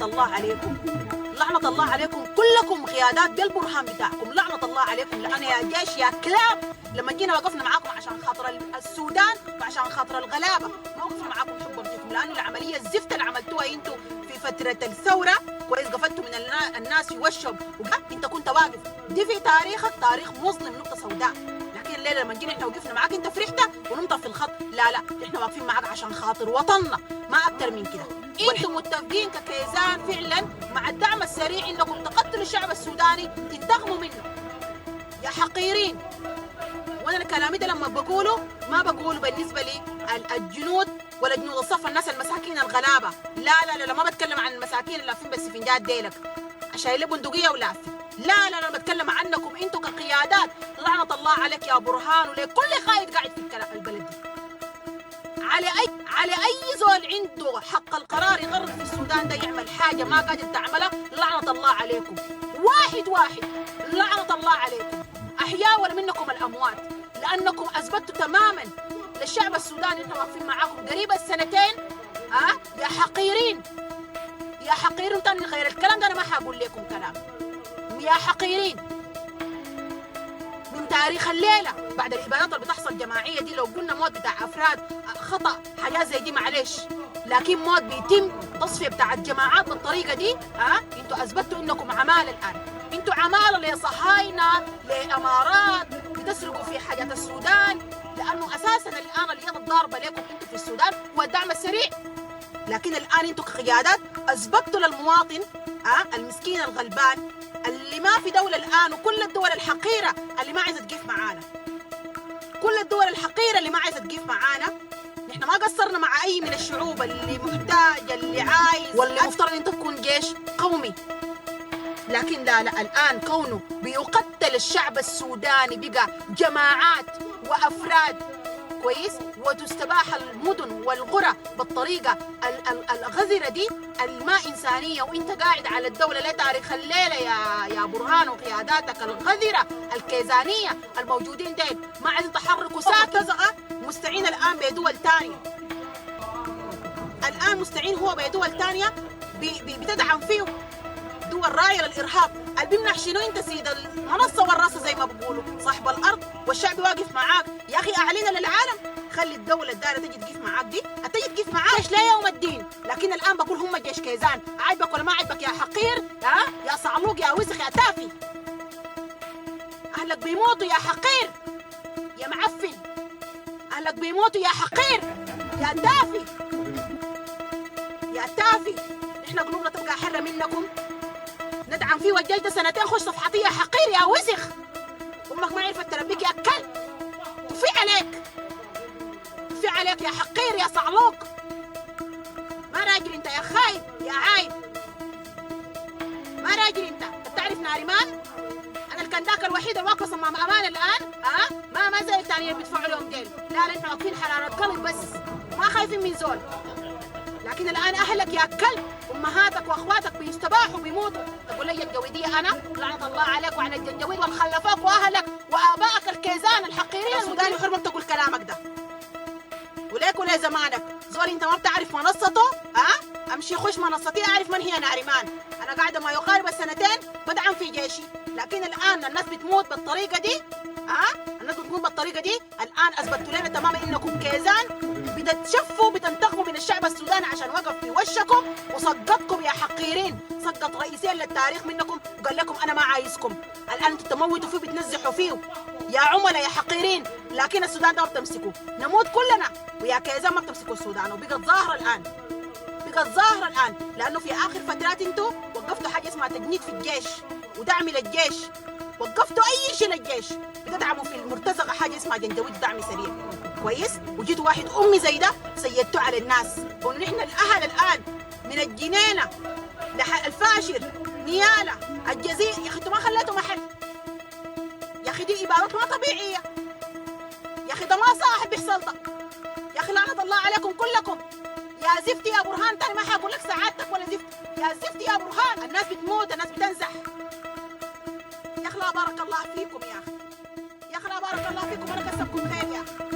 الله عليكم، لعنة الله عليكم كلكم قيادات بالبرهان بتاعكم، لعنة الله عليكم. لأن يا جيش يا كلاب لما جينا وقفنا معاكم عشان خاطر السودان وعشان خاطر الغلابة ما وقفنا معاكم حبا فيكم، لأنه العملية الزفت اللي عملتوها انتوا في فترة الثورة كويس قفلتوا من الناس في وشهم انت كنت واقف، دي في تاريخك تاريخ مظلم نقطة سوداء. لكن الليلة لما جينا احنا وقفنا معاك انت فرحت ونمطر في الخط، لا احنا واقفين معاك عشان خاطر وطننا ما أكتر من كده. انتم متفقين ككيزان فعلا مع الدعم السريع انكم تقتلوا الشعب السوداني تنتقموا منه يا حقيرين. وانا كلامي ده لما بقوله ما بقوله بالنسبه لي الجنود ولا جنود الصف، الناس المساكين الغلابه، لا ما بتكلم عن المساكين اللي لافين بالسفنجات ديلك شايله بندقيه ولافين، لا انا بتكلم عنكم انتم كقيادات. لعنه الله عليك يا برهان ولكل قائد قاعد في البلد دي. على اي زول عنده حق القرار يقرر في السودان ده يعمل حاجه ما قادر تعملها، لعنه الله عليكم واحد. لعنه الله عليكم احياء ولا منكم الاموات، لانكم اثبتوا تماما للشعب السوداني انهم واقفين معاكم قريب السنتين. يا حقيرين تاني غير الكلام ده انا ما حقول لكم كلام. يا حقيرين من تاريخ الليله بعد الابادات اللي بتحصل جماعيه دي، لو قلنا موت بتاع افراد خطا حاجات زي دي معلش، لكن موت بيتم تصفيه بتاع الجماعات بالطريقه دي انتوا اثبتوا انكم عماله الان، انتوا عماله لصهاينه لامارات بتسرقوا في حاجات السودان، لانه اساسا الان اليد الضاربه لكم انتوا في السودان هو الدعم السريع. لكن الان انتوا كقيادات اثبتوا للمواطن المسكين الغلبان اللي ما في دولة الآن، وكل الدول الحقيرة اللي ما عايزة تقف معانا، كل الدول الحقيرة اللي ما عايزة تقف معانا، نحن ما قصرنا مع أي من الشعوب اللي محتاج اللي عايز واللي مفترض أن تكون جيش قومي. لكن لا الآن كونه بيقتل الشعب السوداني بقى جماعات وأفراد كويس، وتستباح المدن والقرى بالطريقة الغزرة دي الما إنسانية، وإنت قاعد على الدولة لتاريخ الليلة يا برهان وقياداتك الغزرة الكيزانية الموجودين دين ما عايزين تحركوا ساكزة مستعين الآن بدول تانية، الآن مستعين هو بدول تانية بتدعم فيه دول راية للإرهاب. اللي بيمنع شنو انت سيد المنصة والراسة زي ما بقولوا صاحب الأرض والشعب واقف معاك. يا أخي أعلن للعالم، خلي الدولة الدارة تجي تقف معاك دي تجي تقف معاك لا يوم الدين. لكن الآن بقول هم جيش كيزان، عاجبك ولا ما عاجبك يا حقير يا صعلوق يا وسخ يا تافه، أهلك بيموتوا يا حقير يا معفن، أهلك بيموتوا يا حقير يا تافه يا تافه. نحن قلوبنا تبقى حرة منكم ندعم فيه والجيش ده سنتين خش صفحتي يا حقير يا وسخ، امك ما عرفت تربيك يا كلب، وفي عليك يا حقير يا صعلوق، ما راجل انت يا خايب يا عايب، ما راجل انت بتعرف ناريمان؟ انا الكنداك الوحيد الواقفه صمام امان الان ما زي الثانيين بيدفعوا لهم ديل، لا احنا واقفين حراره قلب بس ما خايفين من زول. لكن الآن أهلك يا كلب أمهاتك وأخواتك بيستباحوا بيموتوا، تقول لي الجويدية أنا؟ لعنة الله عليك وعلى الجنجويد والخلفاك وأهلك وآبائك الكيزان الحقيرين السوداني حرمة تقول كلامك ده. وليك ولي زمانك زول أنت ما بتعرف منصته أمشي خش منصتي أعرف من هي ناريمان. أنا قاعدة ما يقارب السنتين بدعم في جيشي، لكن الآن الناس بتموت بالطريقة دي الناس بتموت بالطريقة دي. الآن أثبتوا لنا تماما إنكم كيزان بتتشفوا بتنتقموا من الشعب السوداني عشان وقف في وشكم وسقطكم يا حقيرين. سقط رئيسين للتاريخ منكم وقال لكم أنا ما عايزكم، الآن انتوا تموتوا فيه بتنزحوا فيه يا عملاء يا حقيرين. لكن السودان ده ما بتمسكوا، نموت كلنا ويا كيزان ما بتمسكوا السودان. وبقت ظاهرة الآن لأنه في آخر فترات انتوا وقفتوا حاجة اسمها تجنيد في الجيش ودعم للجيش، وقفتوا أي شيء للجيش، بتدعموا في المرتزقة حاجة اسمها جنجويد دعم سريع كويس، وجيتوا واحد أمي زي ده سيدتوا على الناس. ونحن الأهل الآن من الجنينة الفاشر نيالة الجزيرة، يا أخي انتوا ما خليتوا محل، يا أخي دي إبارات ما طبيعية، يا أخي ده ما صاحب بيحصل ده، يا أخي لعنة الله عليكم كلكم يا زفتي يا برهان. تاني ما حقول لك سعادتك ولا زفت يا زفتي يا برهان. الناس بتموت الناس بتنزح، يا أخي لا بارك الله فيكم يا أخي، يا أخي لا بارك الله فيكم، أنا كسبكم خير يا أخي.